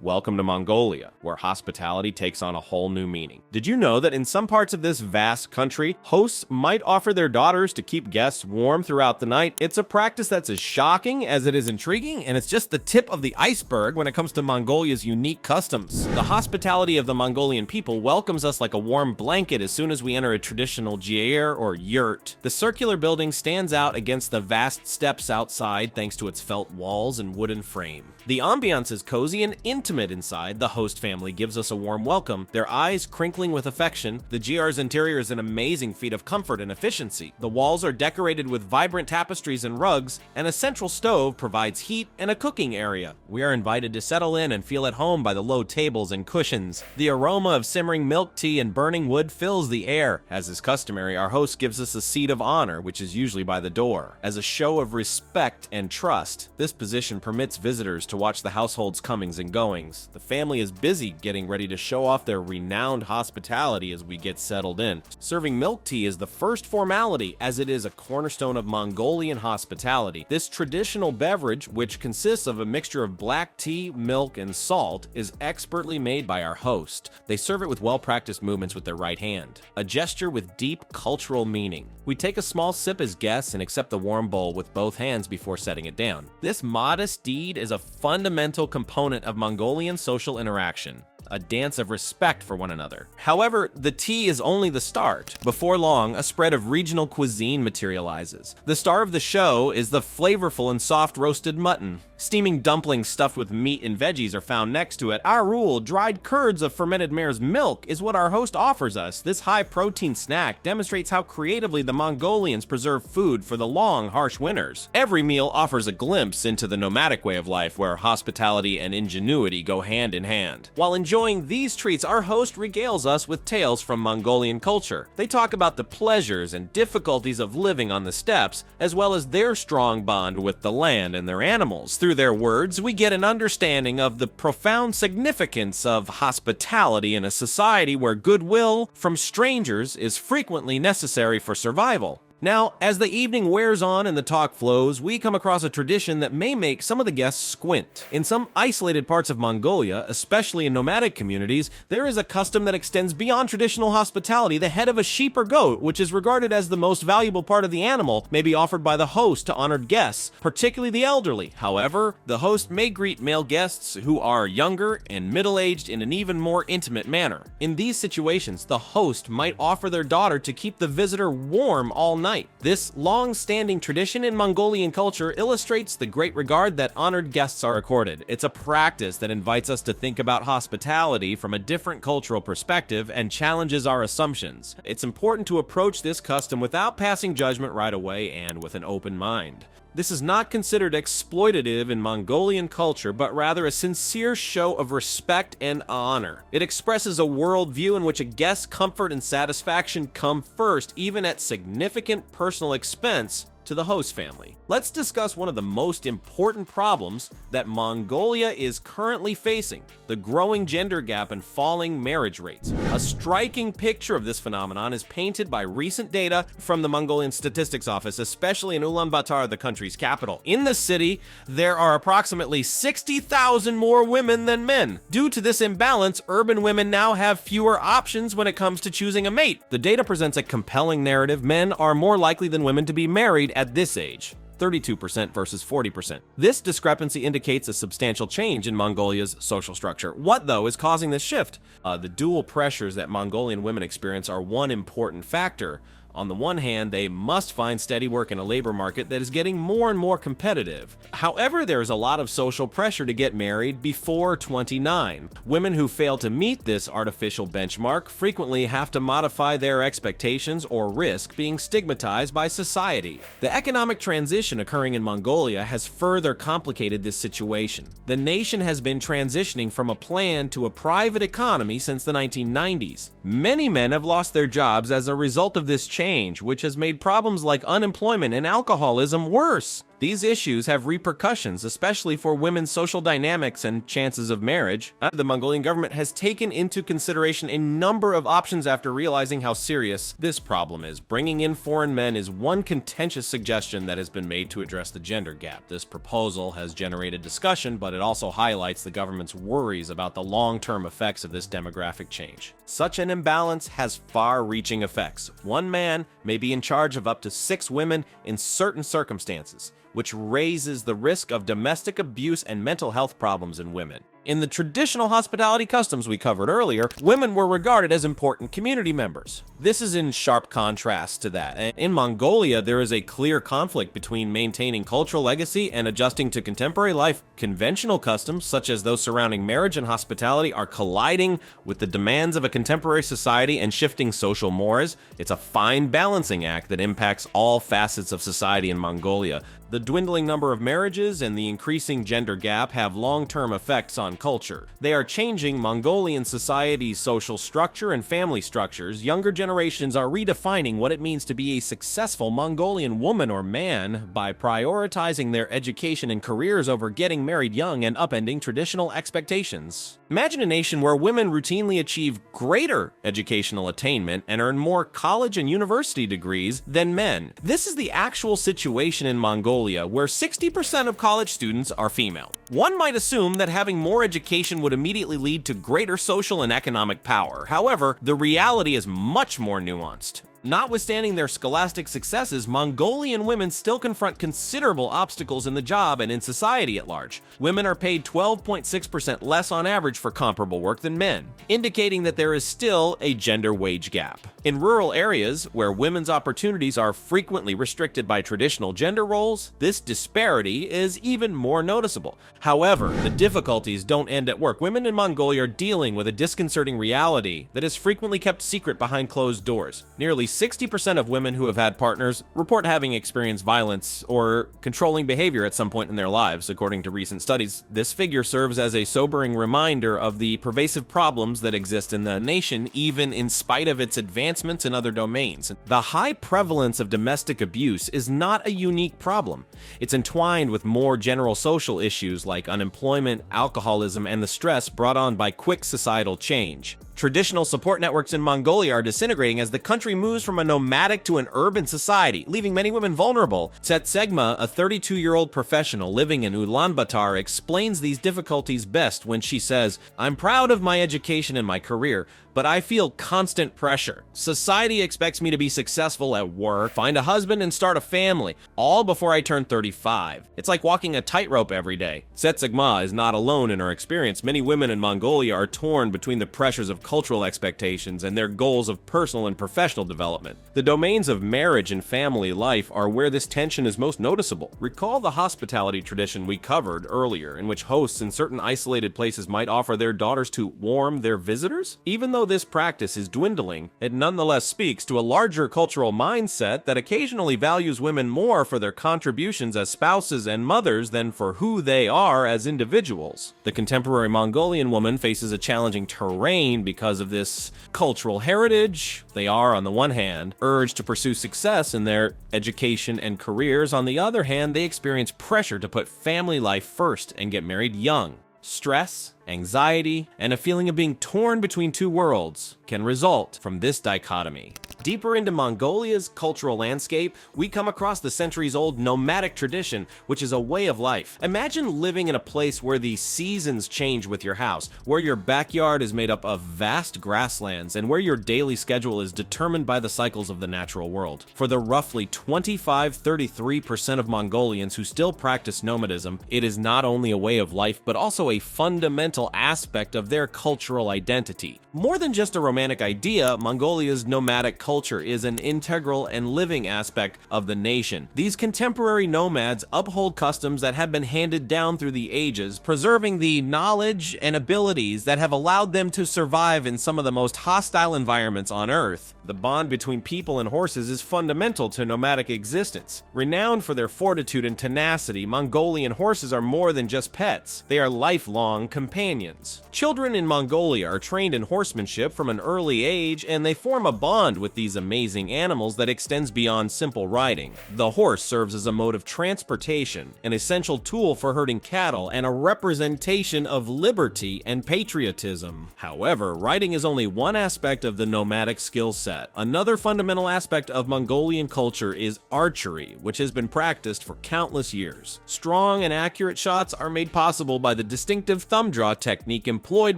Welcome to Mongolia, where hospitality takes on a whole new meaning. Did you know that in some parts of this vast country, hosts might offer their daughters to keep guests warm throughout the night? It's a practice that's as shocking as it is intriguing, and it's just the tip of the iceberg when it comes to Mongolia's unique customs. The hospitality of the Mongolian people welcomes us like a warm blanket as soon as we enter a traditional jier or yurt. The circular building stands out against the vast steppes outside thanks to its felt walls and wooden frame. The ambiance is cozy and intimate inside. The host family gives us a warm welcome, their eyes crinkling with affection. The GR's interior is an amazing feat of comfort and efficiency. The walls are decorated with vibrant tapestries and rugs, and a central stove provides heat and a cooking area. We are invited to settle in and feel at home by the low tables and cushions. The aroma of simmering milk tea and burning wood fills the air. As is customary, our host gives us a seat of honor, which is usually by the door. As a show of respect and trust, this position permits visitors to watch the household's comings and goings. The family is busy getting ready to show off their renowned hospitality as we get settled in. Serving milk tea is the first formality, as it is a cornerstone of Mongolian hospitality. This traditional beverage, which consists of a mixture of black tea, milk, and salt, is expertly made by our host. They serve it with well-practiced movements with their right hand, a gesture with deep cultural meaning. We take a small sip as guests and accept the warm bowl with both hands before setting it down. This modest deed is a fundamental component of Mongolian social interaction, a dance of respect for one another. However, the tea is only the start. Before long, a spread of regional cuisine materializes. The star of the show is the flavorful and soft roasted mutton. Steaming dumplings stuffed with meat and veggies are found next to it. Our rule, dried curds of fermented mare's milk, is what our host offers us. This high-protein snack demonstrates how creatively the Mongolians preserve food for the long, harsh winters. Every meal offers a glimpse into the nomadic way of life, where hospitality and ingenuity go hand in hand. While enjoying these treats, our host regales us with tales from Mongolian culture. They talk about the pleasures and difficulties of living on the steppes, as well as their strong bond with the land and their animals. Through their words, we get an understanding of the profound significance of hospitality in a society where goodwill from strangers is frequently necessary for survival. Now, as the evening wears on and the talk flows, we come across a tradition that may make some of the guests squint. In some isolated parts of Mongolia, especially in nomadic communities, there is a custom that extends beyond traditional hospitality. The head of a sheep or goat, which is regarded as the most valuable part of the animal, may be offered by the host to honored guests, particularly the elderly. However, the host may greet male guests who are younger and middle-aged in an even more intimate manner. In these situations, the host might offer their daughter to keep the visitor warm all night. This long-standing tradition in Mongolian culture illustrates the great regard that honored guests are accorded. It's a practice that invites us to think about hospitality from a different cultural perspective and challenges our assumptions. It's important to approach this custom without passing judgment right away and with an open mind. This is not considered exploitative in Mongolian culture, but rather a sincere show of respect and honor. It expresses a worldview in which a guest's comfort and satisfaction come first, even at significant personal expense to the host family. Let's discuss one of the most important problems that Mongolia is currently facing: the growing gender gap and falling marriage rates. A striking picture of this phenomenon is painted by recent data from the Mongolian Statistics Office, especially in Ulaanbaatar, the country's capital. In the city, there are approximately 60,000 more women than men. Due to this imbalance, urban women now have fewer options when it comes to choosing a mate. The data presents a compelling narrative. Men are more likely than women to be married at this age, 32% versus 40%. This discrepancy indicates a substantial change in Mongolia's social structure. What, though, is causing this shift? The dual pressures that Mongolian women experience are one important factor. On the one hand, they must find steady work in a labor market that is getting more and more competitive. However, there is a lot of social pressure to get married before 29. Women who fail to meet this artificial benchmark frequently have to modify their expectations or risk being stigmatized by society. The economic transition occurring in Mongolia has further complicated this situation. The nation has been transitioning from a planned to a private economy since the 1990s. Many men have lost their jobs as a result of this change, which has made problems like unemployment and alcoholism worse. These issues have repercussions, especially for women's social dynamics and chances of marriage. The Mongolian government has taken into consideration a number of options after realizing how serious this problem is. Bringing in foreign men is one contentious suggestion that has been made to address the gender gap. This proposal has generated discussion, but it also highlights the government's worries about the long-term effects of this demographic change. Such an imbalance has far-reaching effects. One man may be in charge of up to 6 women in certain circumstances, which raises the risk of domestic abuse and mental health problems in women. In the traditional hospitality customs we covered earlier, women were regarded as important community members. This is in sharp contrast to that. In Mongolia, there is a clear conflict between maintaining cultural legacy and adjusting to contemporary life. Conventional customs, such as those surrounding marriage and hospitality, are colliding with the demands of a contemporary society and shifting social mores. It's a fine balancing act that impacts all facets of society in Mongolia. The dwindling number of marriages and the increasing gender gap have long-term effects on culture. They are changing Mongolian society's social structure and family structures. Younger generations are redefining what it means to be a successful Mongolian woman or man by prioritizing their education and careers over getting married young and upending traditional expectations. Imagine a nation where women routinely achieve greater educational attainment and earn more college and university degrees than men. This is the actual situation in Mongolia, where 60% of college students are female. One might assume that having more education would immediately lead to greater social and economic power. However, the reality is much more nuanced. Notwithstanding their scholastic successes, Mongolian women still confront considerable obstacles in the job and in society at large. Women are paid 12.6% less on average for comparable work than men, indicating that there is still a gender wage gap. In rural areas, where women's opportunities are frequently restricted by traditional gender roles, this disparity is even more noticeable. However, the difficulties don't end at work. Women in Mongolia are dealing with a disconcerting reality that is frequently kept secret behind closed doors. Nearly 60% of women who have had partners report having experienced violence or controlling behavior at some point in their lives, according to recent studies. This figure serves as a sobering reminder of the pervasive problems that exist in the nation, even in spite of its advancements in other domains. The high prevalence of domestic abuse is not a unique problem. It's entwined with more general social issues like unemployment, alcoholism, and the stress brought on by quick societal change. Traditional support networks in Mongolia are disintegrating as the country moves from a nomadic to an urban society, leaving many women vulnerable. Tsetsegma, a 32-year-old professional living in Ulaanbaatar, explains these difficulties best when she says, "I'm proud of my education and my career, but I feel constant pressure. Society expects me to be successful at work, find a husband, and start a family, all before I turn 35. It's like walking a tightrope every day." Tsetsegma is not alone in her experience. Many women in Mongolia are torn between the pressures of cultural expectations and their goals of personal and professional development. The domains of marriage and family life are where this tension is most noticeable. Recall the hospitality tradition we covered earlier, in which hosts in certain isolated places might offer their daughters to warm their visitors? Even though this practice is dwindling, it nonetheless speaks to a larger cultural mindset that occasionally values women more for their contributions as spouses and mothers than for who they are as individuals. The contemporary Mongolian woman faces a challenging terrain because of this cultural heritage. They are, on the one hand, urged to pursue success in their education and careers. On the other hand, they experience pressure to put family life first and get married young. Stress, anxiety, and a feeling of being torn between two worlds can result from this dichotomy. Deeper into Mongolia's cultural landscape, we come across the centuries-old nomadic tradition, which is a way of life. Imagine living in a place where the seasons change with your house, where your backyard is made up of vast grasslands, and where your daily schedule is determined by the cycles of the natural world. For the roughly 25-33% of Mongolians who still practice nomadism, it is not only a way of life, but also a fundamental aspect of their cultural identity. More than just a romantic idea, Mongolia's nomadic culture is an integral and living aspect of the nation. These contemporary nomads uphold customs that have been handed down through the ages, preserving the knowledge and abilities that have allowed them to survive in some of the most hostile environments on Earth. The bond between people and horses is fundamental to nomadic existence. Renowned for their fortitude and tenacity, Mongolian horses are more than just pets. They are lifelong companions. Children in Mongolia are trained in horsemanship from an early age, and they form a bond with these amazing animals that extends beyond simple riding. The horse serves as a mode of transportation, an essential tool for herding cattle, and a representation of liberty and patriotism. However, riding is only one aspect of the nomadic skill set. Another fundamental aspect of Mongolian culture is archery, which has been practiced for countless years. Strong and accurate shots are made possible by the distinctive thumb draw technique employed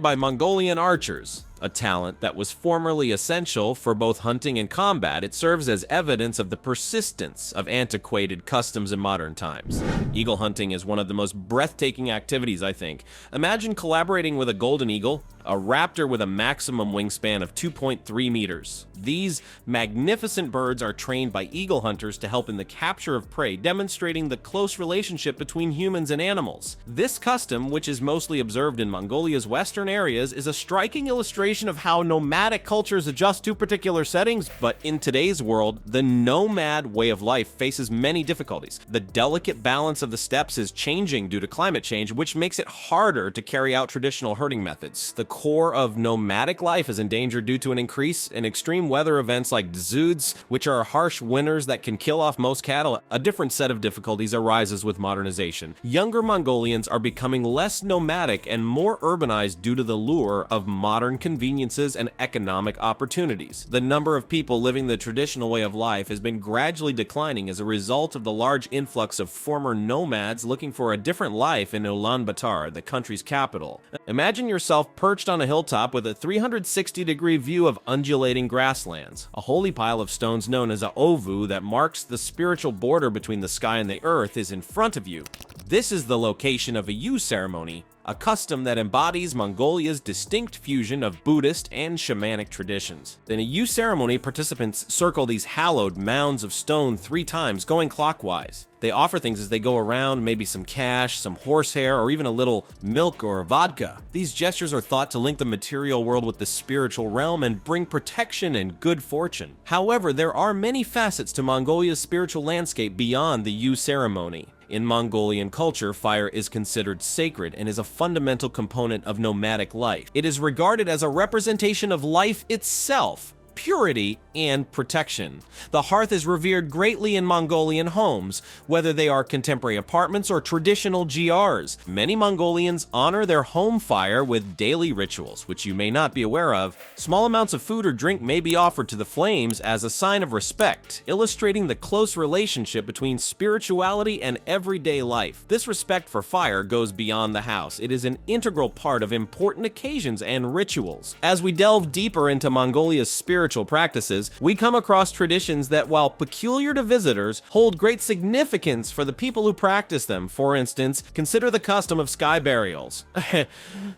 by Mongolian archers, a talent that was formerly essential for both hunting and combat. It serves as evidence of the persistence of antiquated customs in modern times. Eagle hunting is one of the most breathtaking activities, I think. Imagine collaborating with a golden eagle, a raptor with a maximum wingspan of 2.3 meters. These magnificent birds are trained by eagle hunters to help in the capture of prey, demonstrating the close relationship between humans and animals. This custom, which is mostly observed in Mongolia's western areas, is a striking illustration of how nomadic cultures adjust to particular settings, but in today's world, the nomad way of life faces many difficulties. The delicate balance of the steppes is changing due to climate change, which makes it harder to carry out traditional herding methods. The core of nomadic life is endangered due to an increase in extreme weather events like dzoods, which are harsh winters that can kill off most cattle. A different set of difficulties arises with modernization. Younger Mongolians are becoming less nomadic and more urbanized due to the lure of modern conveniences and economic opportunities. The number of people living the traditional way of life has been gradually declining as a result of the large influx of former nomads looking for a different life in Ulaanbaatar, the country's capital. Imagine yourself perched on a hilltop with a 360-degree view of undulating grasslands. A holy pile of stones known as a ovu that marks the spiritual border between the sky and the earth is in front of you. This is the location of a Yu ceremony, a custom that embodies Mongolia's distinct fusion of Buddhist and shamanic traditions. In a Yu ceremony, participants circle these hallowed mounds of stone 3 times, going clockwise. They offer things as they go around, maybe some cash, some horsehair, or even a little milk or vodka. These gestures are thought to link the material world with the spiritual realm and bring protection and good fortune. However, there are many facets to Mongolia's spiritual landscape beyond the Yu ceremony. In Mongolian culture, fire is considered sacred and is a fundamental component of nomadic life. It is regarded as a representation of life itself, purity, and protection. The hearth is revered greatly in Mongolian homes, whether they are contemporary apartments or traditional GRs. Many Mongolians honor their home fire with daily rituals, which you may not be aware of. Small amounts of food or drink may be offered to the flames as a sign of respect, illustrating the close relationship between spirituality and everyday life. This respect for fire goes beyond the house. It is an integral part of important occasions and rituals. As we delve deeper into Mongolia's spiritual practices, we come across traditions that, while peculiar to visitors, hold great significance for the people who practice them. For instance, consider the custom of sky burials.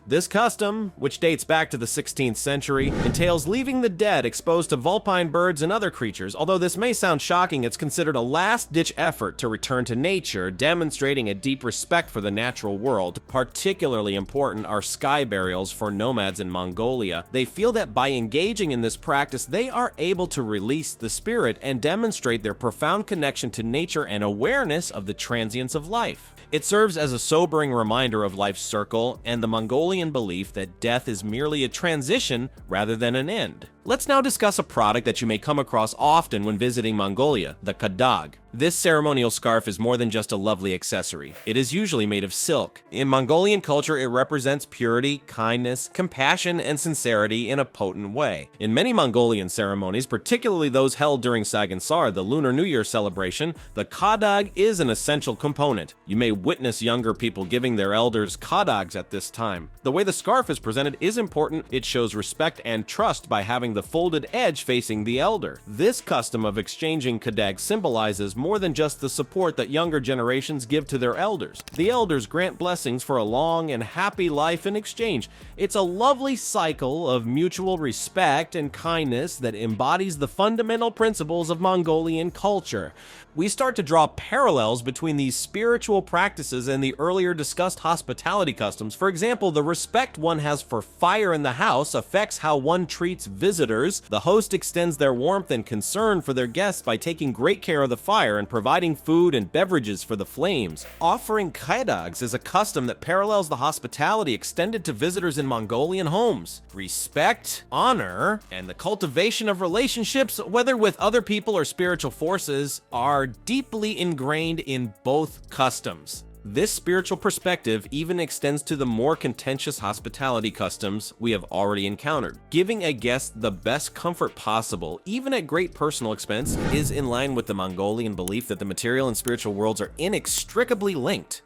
This custom, which dates back to the 16th century, entails leaving the dead exposed to vulpine birds and other creatures. Although this may sound shocking, it's considered a last-ditch effort to return to nature, demonstrating a deep respect for the natural world. Particularly important are sky burials for nomads in Mongolia. They feel that by engaging in this practice, they are able to release the spirit and demonstrate their profound connection to nature and awareness of the transience of life. It serves as a sobering reminder of life's circle and the Mongolian belief that death is merely a transition rather than an end. Let's now discuss a product that you may come across often when visiting Mongolia, the Cadag. This ceremonial scarf is more than just a lovely accessory. It is usually made of silk. In Mongolian culture, it represents purity, kindness, compassion, and sincerity in a potent way. In many Mongolian ceremonies, particularly those held during Sagansar, the Lunar New Year celebration, the Cadag is an essential component. You may witness younger people giving their elders Cadags at this time. The way the scarf is presented is important. It shows respect and trust by having the folded edge facing the elder. This custom of exchanging Cadag symbolizes more than just the support that younger generations give to their elders. The elders grant blessings for a long and happy life in exchange. It's a lovely cycle of mutual respect and kindness that embodies the fundamental principles of Mongolian culture. We start to draw parallels between these spiritual practices and the earlier discussed hospitality customs. For example, the respect one has for fire in the house affects how one treats visitors visitors, the host extends their warmth and concern for their guests by taking great care of the fire and providing food and beverages for the flames. Offering Cadags is a custom that parallels the hospitality extended to visitors in Mongolian homes. Respect, honor, and the cultivation of relationships, whether with other people or spiritual forces, are deeply ingrained in both customs. This spiritual perspective even extends to the more contentious hospitality customs we have already encountered. Giving a guest the best comfort possible, even at great personal expense, is in line with the Mongolian belief that the material and spiritual worlds are inextricably linked.